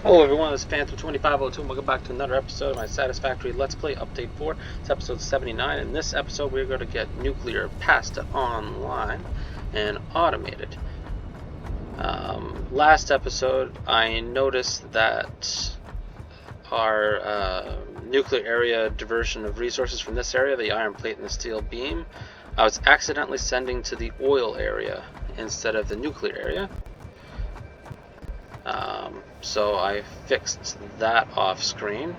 Hello everyone, it's Phantom2502 and welcome back to another episode of my Satisfactory Let's Play Update 4. It's episode 79. In this episode we're going to get nuclear pasta online and automated. Last episode I noticed that our nuclear area diversion of resources from this area, the iron plate and the steel beam, I was accidentally sending to the oil area instead of the nuclear area. So I fixed that off screen.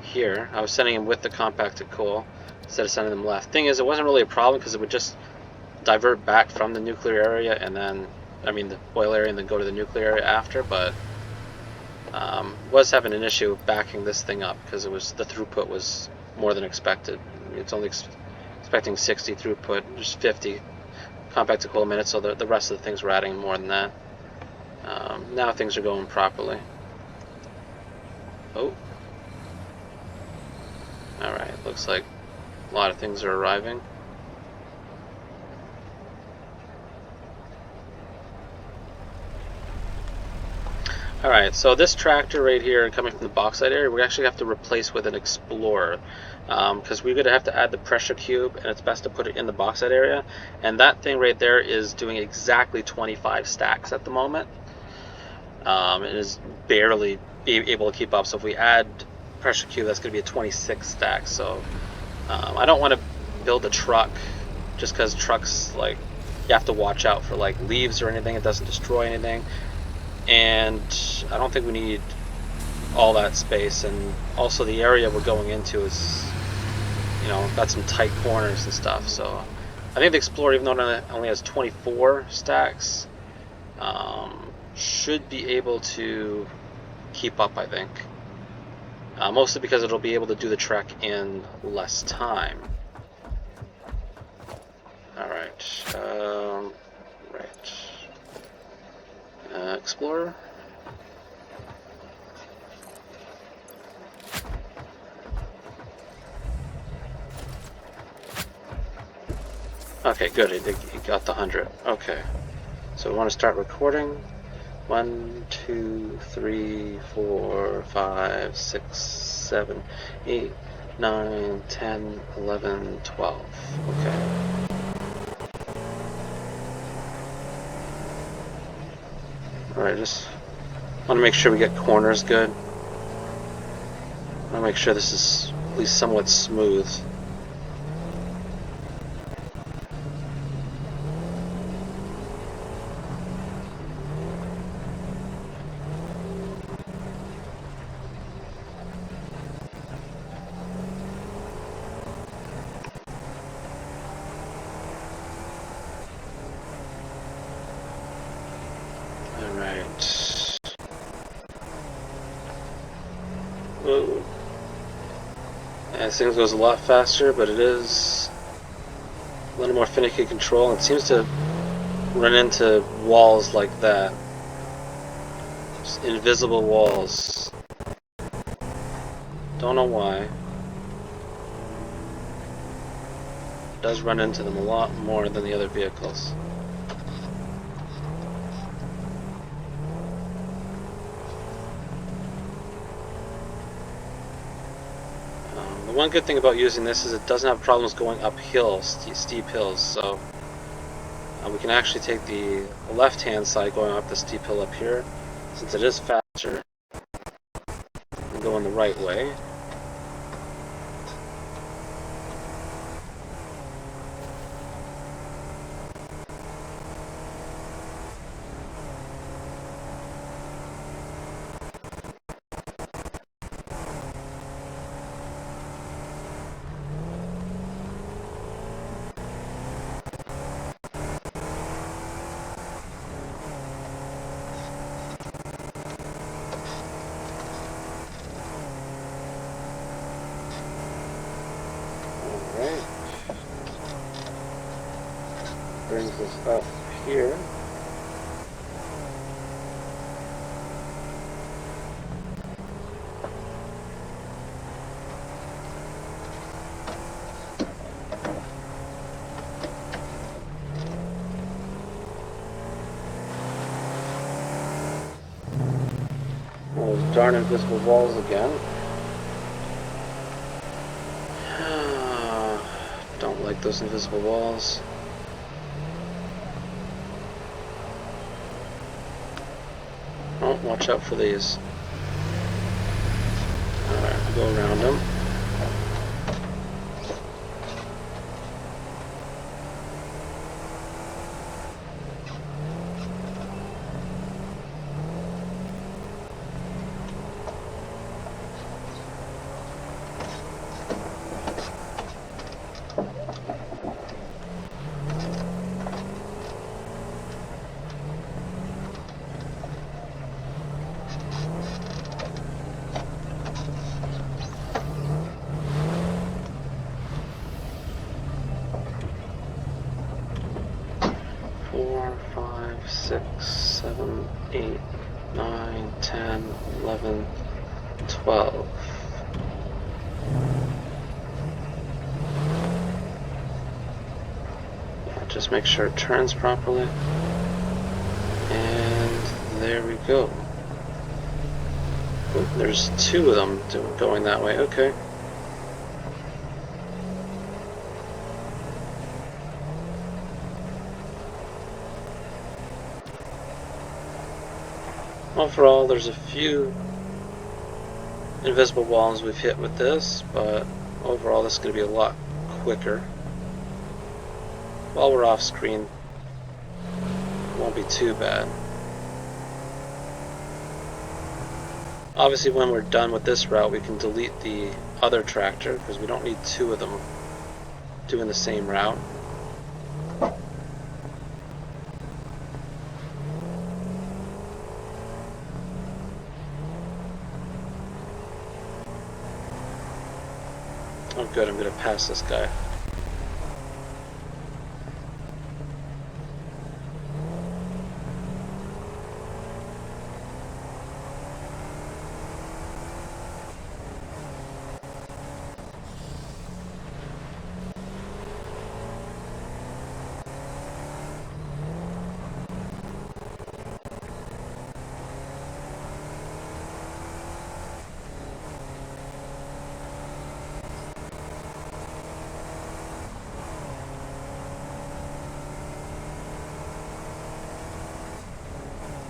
Here, I was sending them with the compacted coal instead of sending them left. Thing is, it wasn't really a problem because it would just divert back from the nuclear area and then, the oil area and then go to the nuclear area after, but was having an issue backing this thing up because the throughput was more than expected. It's only expecting 60 throughput, just 50 compacted coal minutes, so the rest of the things were adding more than that. Now things are going properly. Oh. Alright, looks like a lot of things are arriving. Alright, so this tractor right here coming from the Bauxite area, we actually have to replace with an Explorer. Because we're going to have to add the pressure cube, and it's best to put it in the Bauxite area. And that thing right there is doing exactly 25 stacks at the moment. It is barely able to keep up, so if we add pressure cube, that's going to be a 26 stack. So I don't want to build a truck just because trucks, like, you have to watch out for like leaves or anything. It doesn't destroy anything, and I don't think we need all that space. And also the area we're going into is, got some tight corners and stuff. So I think the Explorer, even though it only has 24 stacks, should be able to keep up, I think. Mostly because it'll be able to do the trek in less time. Alright. Right. Explorer. Okay, good. It got the 100. Okay. So we want to start recording. 1, 2, 3, 4, 5, 6, 7, 8, 9, 10, 11, 12. Okay. Alright, just want to make sure we get corners good. I want to make sure this is at least somewhat smooth. Whoa. Yeah, this thing goes a lot faster, but it is a little more finicky control. It seems to run into walls like that. Just invisible walls. Don't know why. It does run into them a lot more than the other vehicles. The one good thing about using this is it doesn't have problems going uphill, steep hills, so we can actually take the left-hand side going up the steep hill up here, since it is faster, and go in the right way. Brings us up here. darn invisible walls again. Don't like those invisible walls. Oh, watch out for these. Alright, we'll go around them. Four, 5, 6, 7, 8, 9, 10, 11, 12. Just make sure it turns properly. And there we go. Oop, there's two of them going that way. Okay. Overall, there's a few invisible walls we've hit with this, but overall this is going to be a lot quicker. While we're off screen, it won't be too bad. Obviously when we're done with this route we can delete the other tractor because we don't need two of them doing the same route. Oh good, I'm going to pass this guy.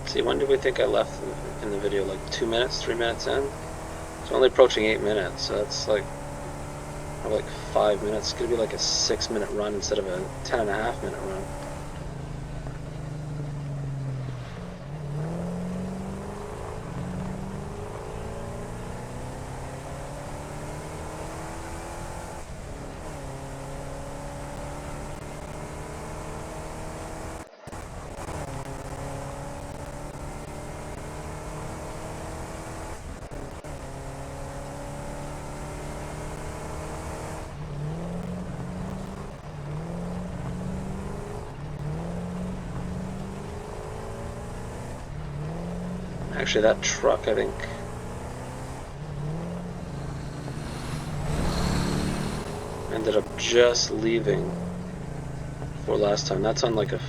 See, when did we think I left in the video? Like 2 minutes, 3 minutes in? It's only approaching 8 minutes, so that's like 5 minutes. It's going to be like a 6-minute run instead of a 10.5-minute run. Actually, that truck, I think, ended up just leaving for last time. That's on like a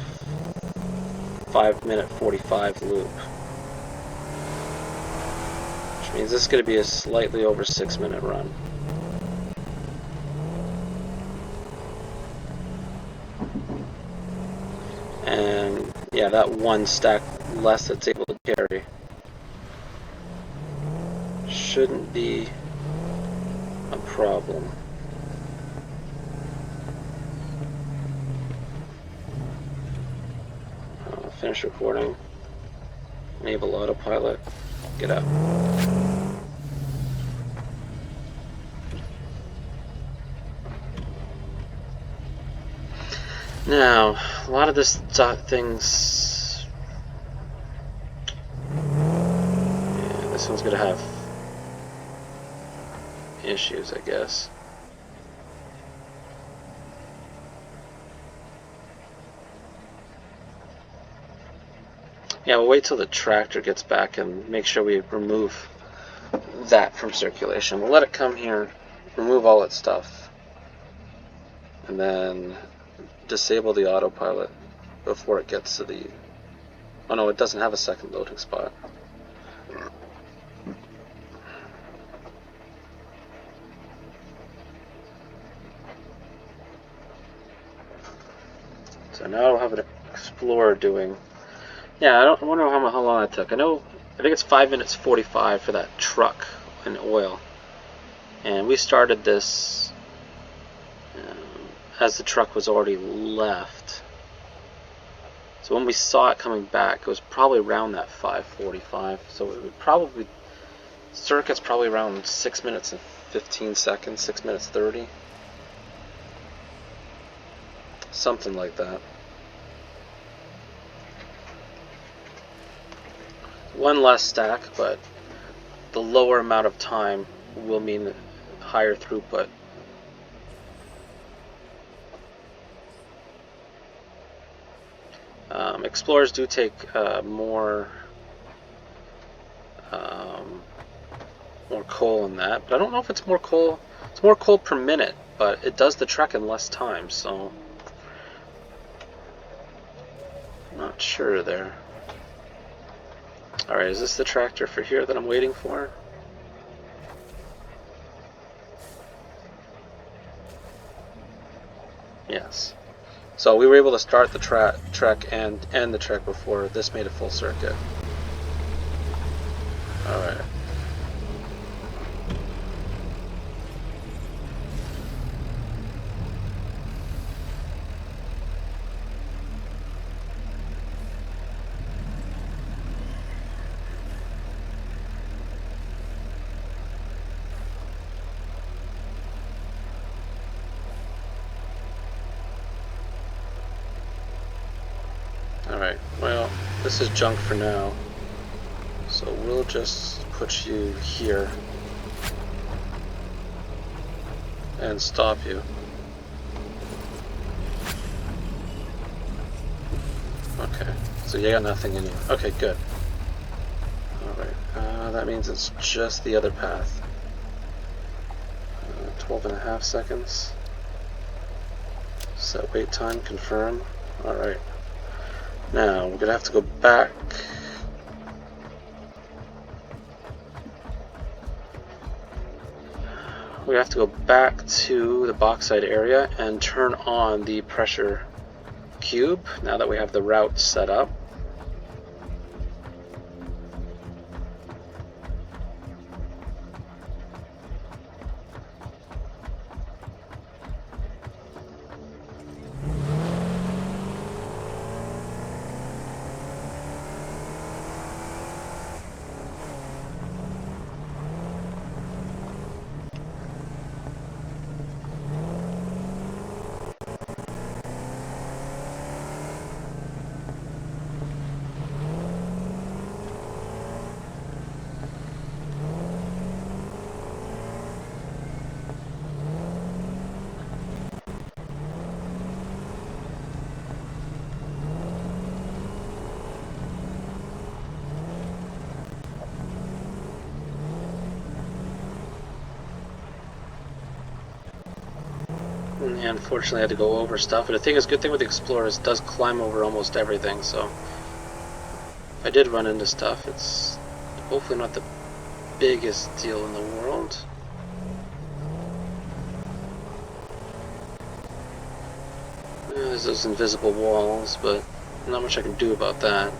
5-minute 45 loop. Which means this is going to be a slightly over 6-minute run. And yeah, that one stack less that's able to carry shouldn't be a problem. Finish recording. Enable autopilot. Get out. Now, a lot of this things. Yeah, this one's gonna have issues, I guess. Yeah, we'll wait till the tractor gets back and make sure we remove that from circulation. We'll let it come here, remove all its stuff, and then disable the autopilot before it gets to the... Oh no, it doesn't have a second loading spot. So now I'll have an Explorer doing. Yeah, I wonder how long that took. I think it's 5 minutes 45 for that truck in oil. And we started this as the truck was already left. So when we saw it coming back, it was probably around that 5:45. So it would probably, circuit's probably around 6 minutes and 15 seconds, 6 minutes 30. Something like that. One less stack, but the lower amount of time will mean higher throughput. Explorers do take more coal in that, but I don't know if it's more coal. It's more coal per minute, but it does the trek in less time, so I'm not sure there. Alright, is this the tractor for here that I'm waiting for? Yes. So we were able to start the trek and end the trek before this made a full circuit. Alright. Alright, well, this is junk for now, so we'll just put you here and stop you. Okay, so you got nothing in you. Okay, good. Alright, that means it's just the other path. 12.5 seconds. Set wait time, confirm. Alright. Now, we're going to have to go back. We have to go back to the bauxite area and turn on the pressure cube now that we have the route set up. Yeah, unfortunately I had to go over stuff, but I think it's a good thing with the Explorer is it does climb over almost everything, so if I did run into stuff, it's hopefully not the biggest deal in the world. There's those invisible walls, but not much I can do about that.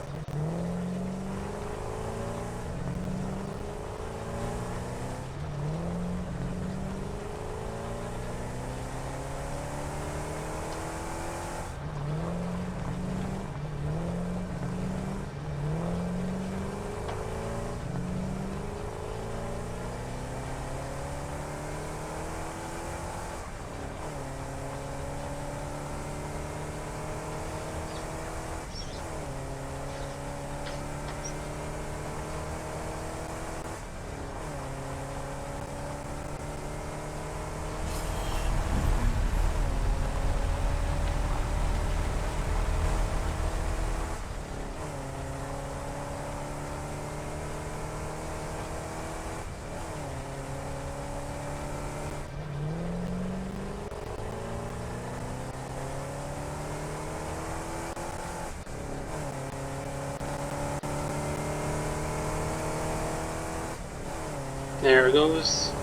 There goes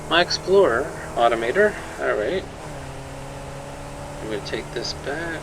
my Explorer automator. Alright. I'm going to take this back.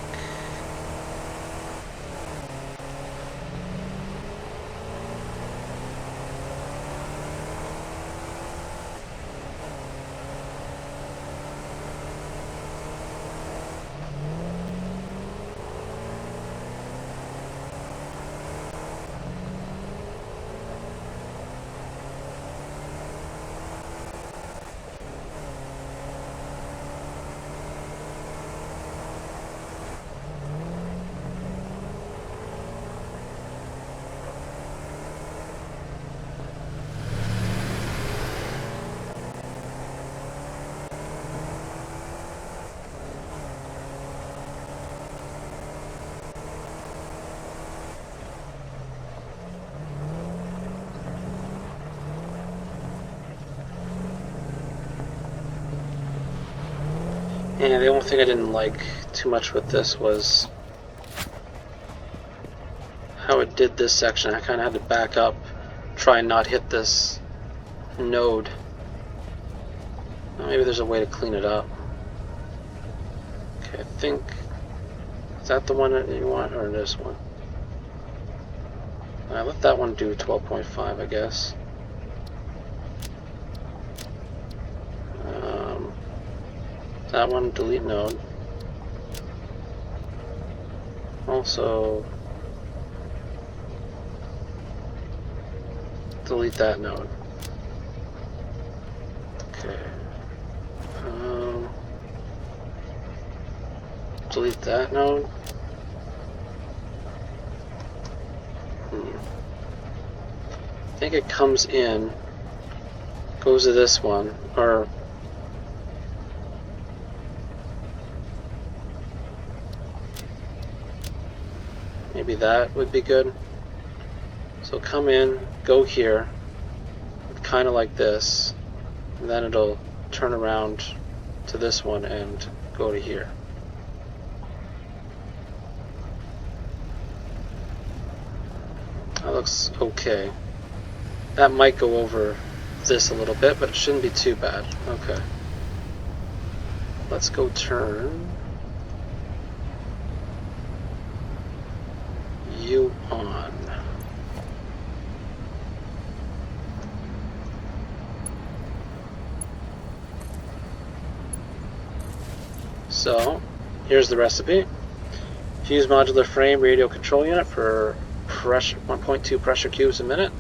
And the only thing I didn't like too much with this was how it did this section. I kind of had to back up, try and not hit this node. Well, maybe there's a way to clean it up. Okay, I think, is that the one that you want, or this one? I let that one do 12.5, I guess. That one, delete node. Also, delete that node. Okay. Delete that node. I think it comes in, goes to this one, or maybe that would be good. So come in, go here, kind of like this, and then it'll turn around to this one and go to here. That looks okay. That might go over this a little bit, but it shouldn't be too bad. Okay. Let's go turn you on. So, here's the recipe. Fuse modular frame radio control unit for pressure 1.2 pressure cubes a minute.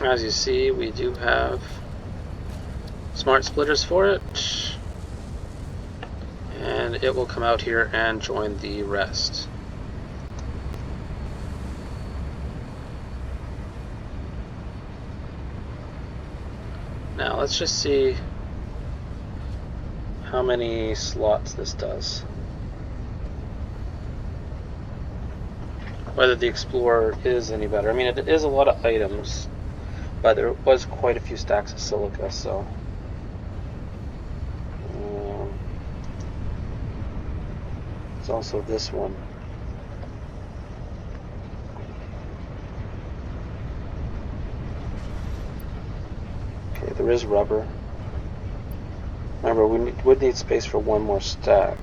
As you see, we do have smart splitters for it, and it will come out here and join the rest. Now let's just see how many slots this does. Whether the Explorer is any better. I mean, it is a lot of items, but there was quite a few stacks of silica, so it's also this one. Okay, there is rubber. Remember, we would need space for one more stack.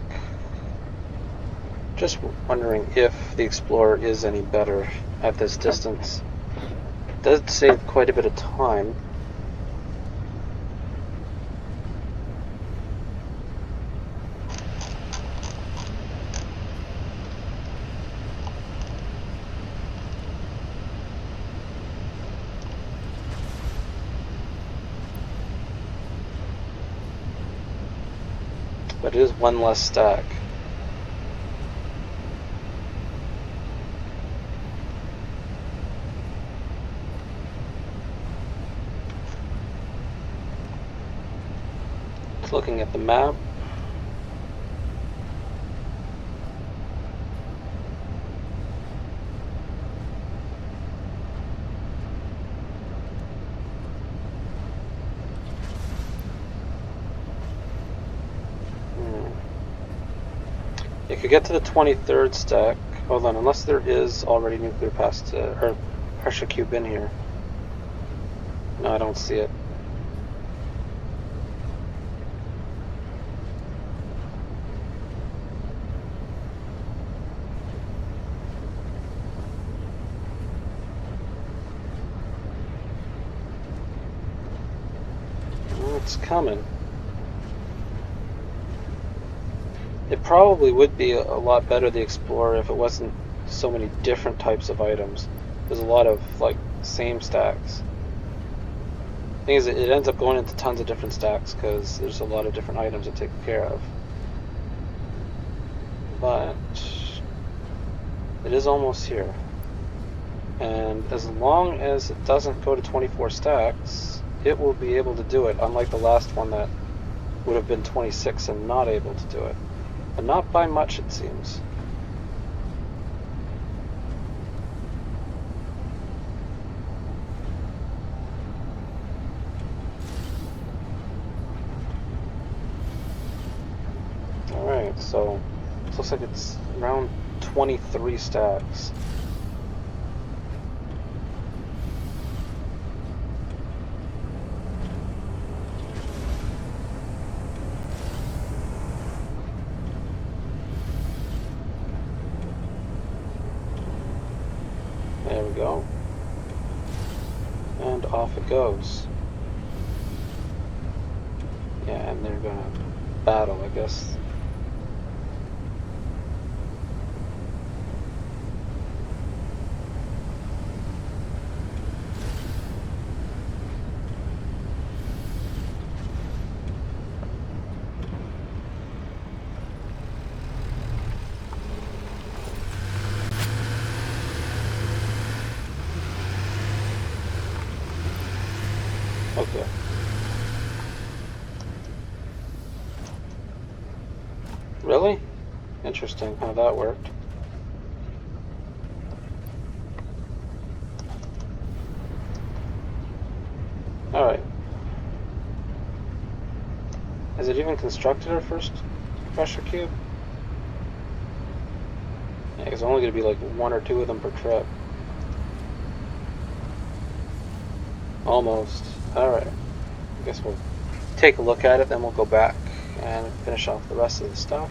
Just wondering if the Explorer is any better at this distance. It does save quite a bit of time. But it is one less stack. Just looking at the map. You could get to the 23rd stack. Hold on, unless there is already nuclear or pressure cube in here. No, I don't see it. what's coming. It probably would be a lot better, the Explorer, if it wasn't so many different types of items. There's a lot of, like, same stacks. Thing is, it ends up going into tons of different stacks because there's a lot of different items to take care of. But it is almost here. And as long as it doesn't go to 24 stacks, it will be able to do it, unlike the last one that would have been 26 and not able to do it. But not by much, it seems. Alright, so it looks like it's around 23 stacks. There we go. And off it goes. Yeah, and they're gonna battle, I guess. Okay. Really? Interesting how that worked. Alright. Has it even constructed our first pressure cube? Yeah, there's only going to be like 1 or 2 of them per trip. Almost. Alright. I guess we'll take a look at it, then we'll go back and finish off the rest of the stuff.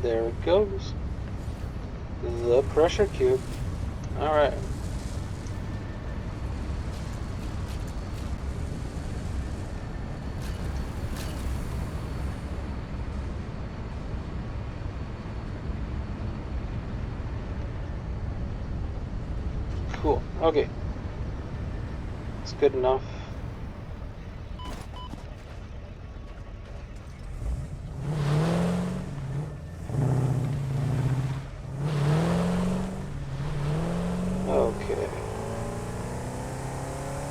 There it goes. The pressure cube. Alright. Cool. Okay. It's good enough. Okay.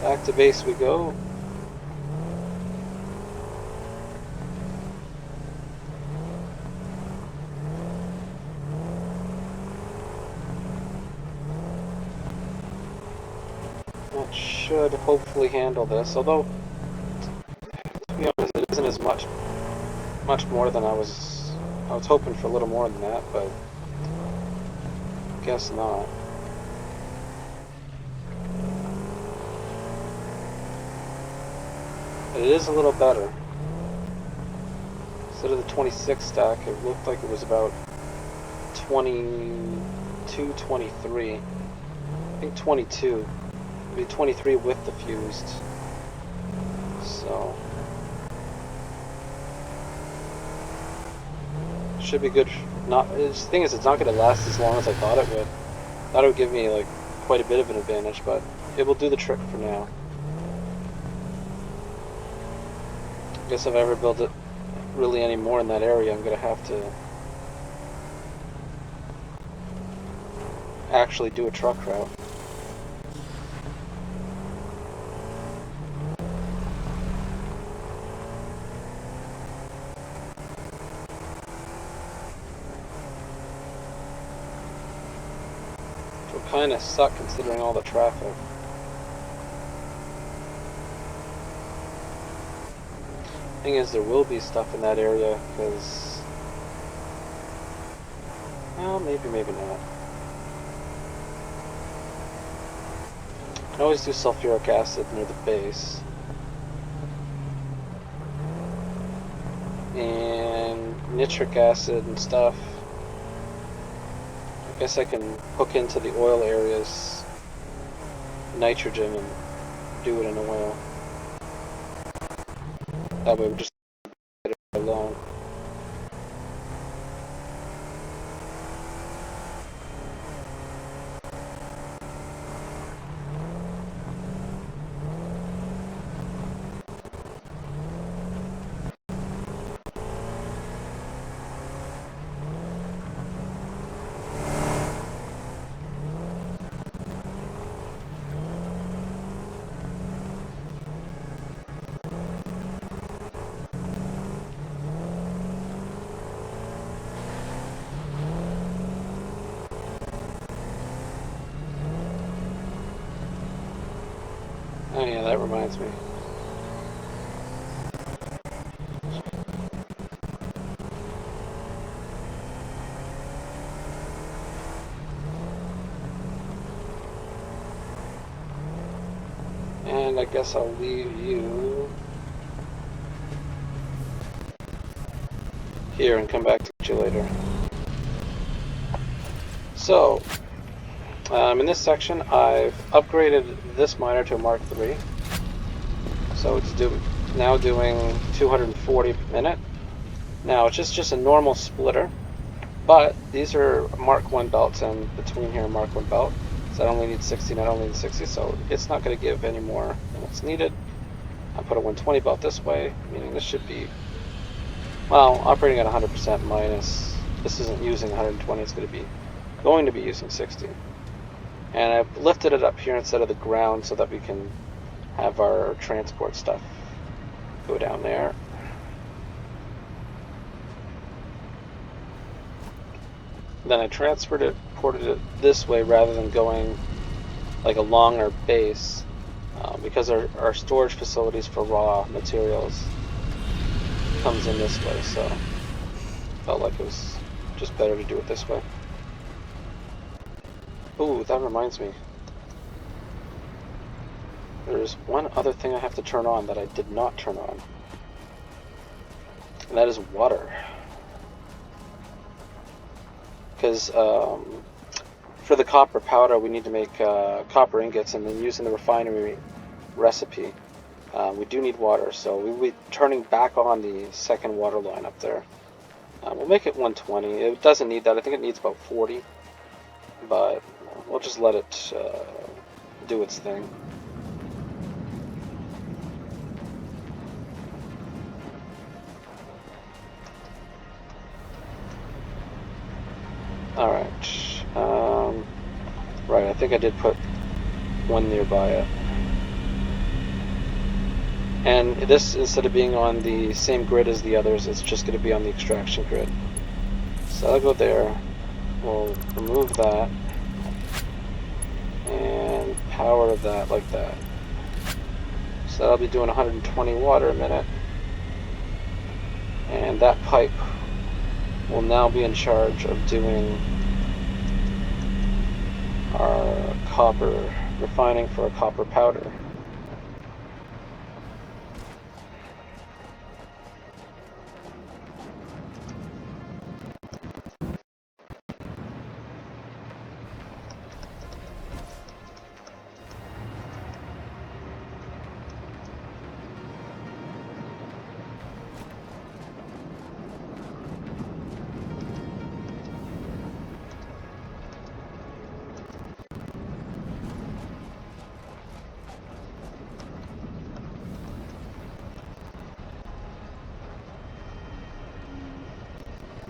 Back to base we go. That should hopefully handle this, although, to be honest, it isn't as much more than I was hoping for a little more than that, but I guess not. But it is a little better. Instead of the 26 stack, it looked like it was about 22, 23. I think 22. Maybe 23 with the fused. So should be good. Not the thing is, it's not going to last as long as I thought it would. I thought it would give me like quite a bit of an advantage, but it will do the trick for now. I guess if I ever build it really any more in that area, I'm going to have to actually do a truck route. Which will kind of suck considering all the traffic. Thing is, there will be stuff in that area because Well, maybe, maybe not. I can always do sulfuric acid near the base. And nitric acid and stuff. I guess I can hook into the oil areas nitrogen and do it in oil. That way we just get it alone. Oh yeah, that reminds me. And I guess I'll leave you here and come back to you later. So, in this section, I've upgraded this miner to a Mark III. So it's now doing 240 per minute. Now it's just a normal splitter, but these are Mark 1 belts, and between here and Mark 1 belt, so I only need 60, not only need 60, so it's not going to give any more than what's needed. I put a 120 belt this way, meaning this should be, well, operating at 100% minus. This isn't using 120, it's going to be using 60. And I've lifted it up here instead of the ground so that we can have our transport stuff go down there. Then I ported it this way rather than going like along our base, because our storage facilities for raw materials comes in this way, so felt like it was just better to do it this way. Ooh, that reminds me. There's one other thing I have to turn on that I did not turn on, and that is water. Because for the copper powder, we need to make copper ingots, and then using the refinery recipe, we do need water, so we'll be turning back on the second water line up there. We'll make it 120. It doesn't need that. I think it needs about 40, but we'll just let it do its thing. Alright. Right, I think I did put one nearby it. And this, instead of being on the same grid as the others, it's just going to be on the extraction grid. So I'll go there. We'll remove that. And power that like that. So that'll be doing 120 water a minute. And that pipe will now be in charge of doing our copper refining for a copper powder.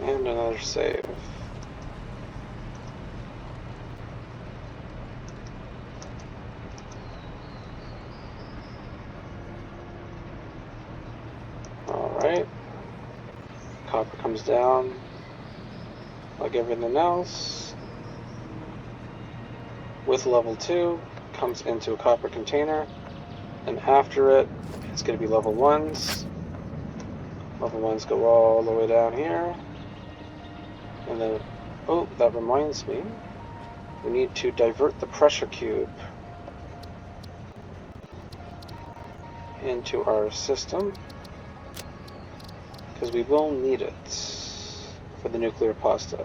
And another save. Alright. Copper comes down like everything else. With level 2, comes into a copper container. And after it, it's going to be level 1s. Level 1s go all the way down here. And then Oh, that reminds me. We need to divert the pressure cube into our system, because we will need it for the nuclear pasta.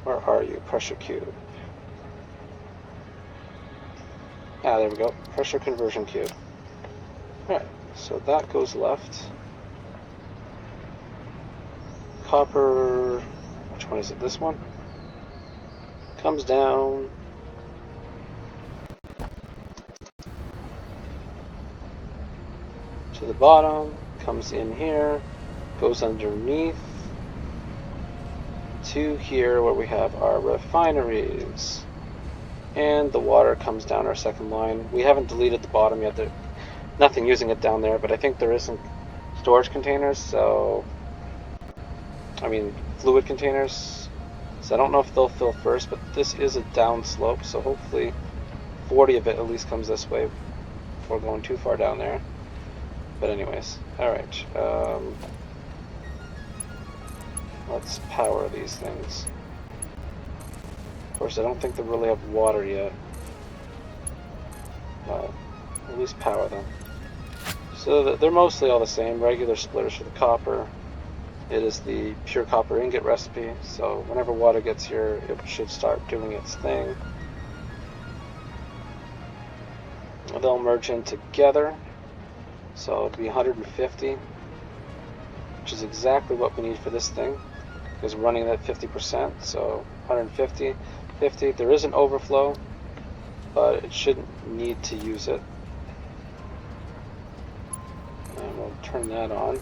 Where are you, pressure cube? Ah, there we go. Pressure conversion cube. Alright, so that goes left. Copper, which one is it? This one? Comes down. To the bottom, comes in here, goes underneath to here where we have our refineries. And the water comes down our second line. We haven't deleted the bottom yet. There's nothing using it down there, but I think there is some storage containers, so I mean fluid containers. So I don't know if they'll fill first, but this is a down slope, so hopefully 40 of it at least comes this way before going too far down there. But anyways, alright. Let's power these things. Of course, I don't think they really have water yet. But at least power them. So they're mostly all the same. Regular splitters for the copper. It is the pure copper ingot recipe. So whenever water gets here, it should start doing its thing. They'll merge in together. So it'll be 150, which is exactly what we need for this thing, because we're running at 50%, so 150, 50. There is an overflow, but it shouldn't need to use it. And we'll turn that on.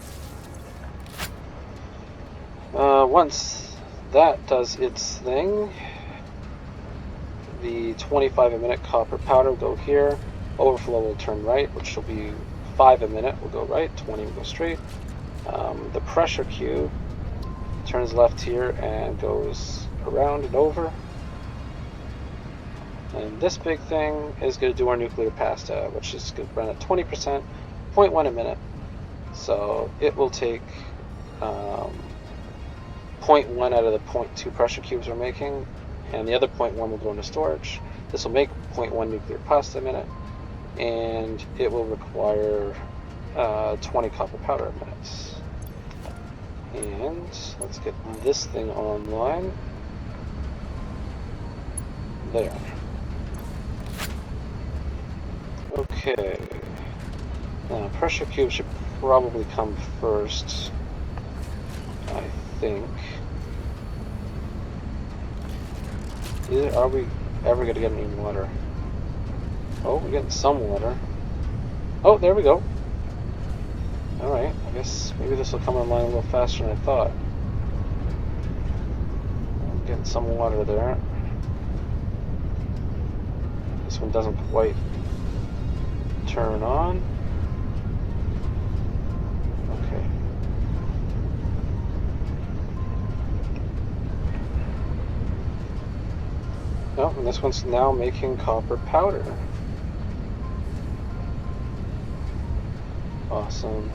Once that does its thing, the 25 a minute copper powder will go here. Overflow will turn right, which will be 5 a minute will go right, 20 will go straight. The pressure cube turns left here and goes around and over. And this big thing is going to do our nuclear pasta, which is going to run at 20%, 0.1 a minute. So it will take 0.1 out of the 0.2 pressure cubes we're making, and the other 0.1 will go into storage. This will make 0.1 nuclear pasta a minute, and it will require 20 copper powder a minute. And let's get this thing online. There. Okay. Now, pressure cube should probably come first, I think. Are we ever going to get any water? Oh, we're getting some water. Oh, there we go. Alright, I guess maybe this will come online a little faster than I thought. I'm getting some water there. This one doesn't quite turn on. Okay. Oh, and this one's now making copper powder. Awesome.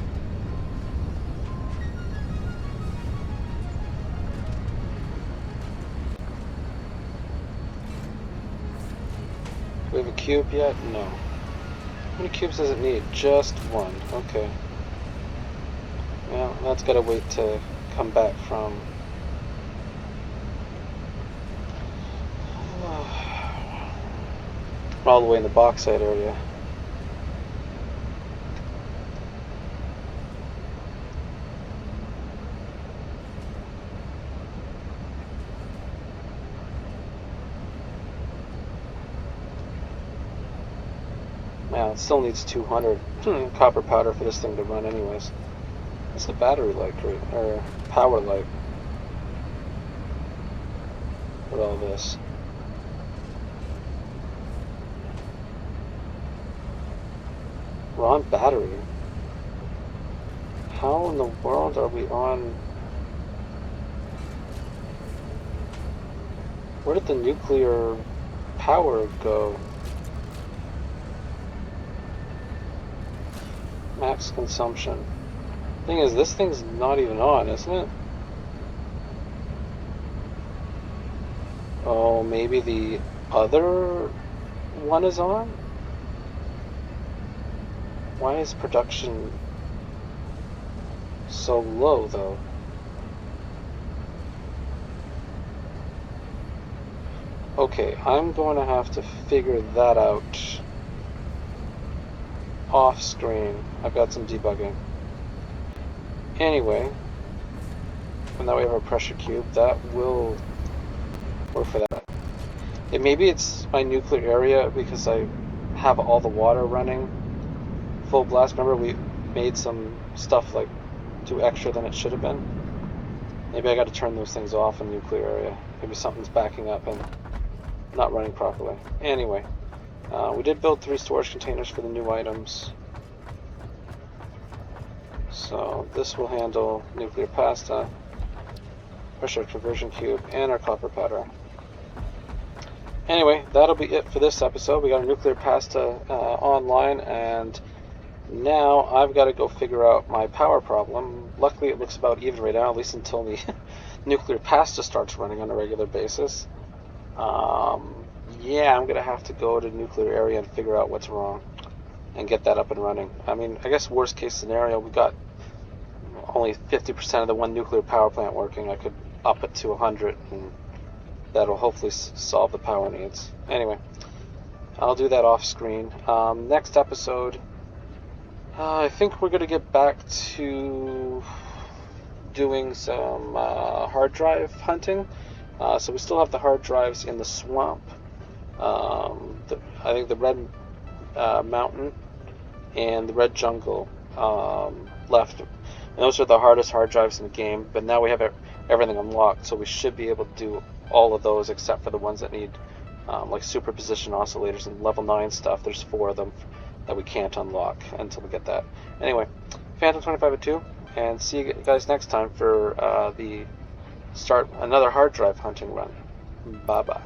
Do we have a cube yet? No. How many cubes does it need? Just one. Okay. Well, that's got to wait to come back from. All the way in the bauxite area. Now, it still needs 200 copper powder for this thing to run anyways. What's the battery like, or power like with all this? We're on battery. How in the world are we on? Where did the nuclear power go? Max consumption. Thing is, this thing's not even on, isn't it? Oh, maybe the other one is on? Why is production so low, though? Okay, I'm going to have to figure that out off screen. I've got some debugging. Anyway, and now we have our pressure cube. That will work for that. Maybe it's my nuclear area because I have all the water running full blast. Remember we made some stuff like too extra than it should have been? Maybe I got to turn those things off in the nuclear area. Maybe something's backing up and not running properly. Anyway, we did build 3 storage containers for the new items. So this will handle nuclear pasta, pressure conversion cube, and our copper powder. Anyway, that'll be it for this episode. We got a nuclear pasta online, and now I've got to go figure out my power problem. Luckily, it looks about even right now, at least until the nuclear pasta starts running on a regular basis. Yeah, I'm going to have to go to the nuclear area and figure out what's wrong and get that up and running. I mean, I guess worst case scenario, we got only 50% of the one nuclear power plant working. I could up it to 100, and that'll hopefully solve the power needs. Anyway, I'll do that off screen. Next episode, I think we're going to get back to doing some hard drive hunting. So we still have the hard drives in the swamp. I think the Red Mountain and the Red Jungle left. And those are the hardest hard drives in the game, but now we have everything unlocked, so we should be able to do all of those except for the ones that need like superposition oscillators and level 9 stuff. There's 4 of them that we can't unlock until we get that. Anyway, Phantom 2502, and see you guys next time for the start another hard drive hunting run. Bye bye.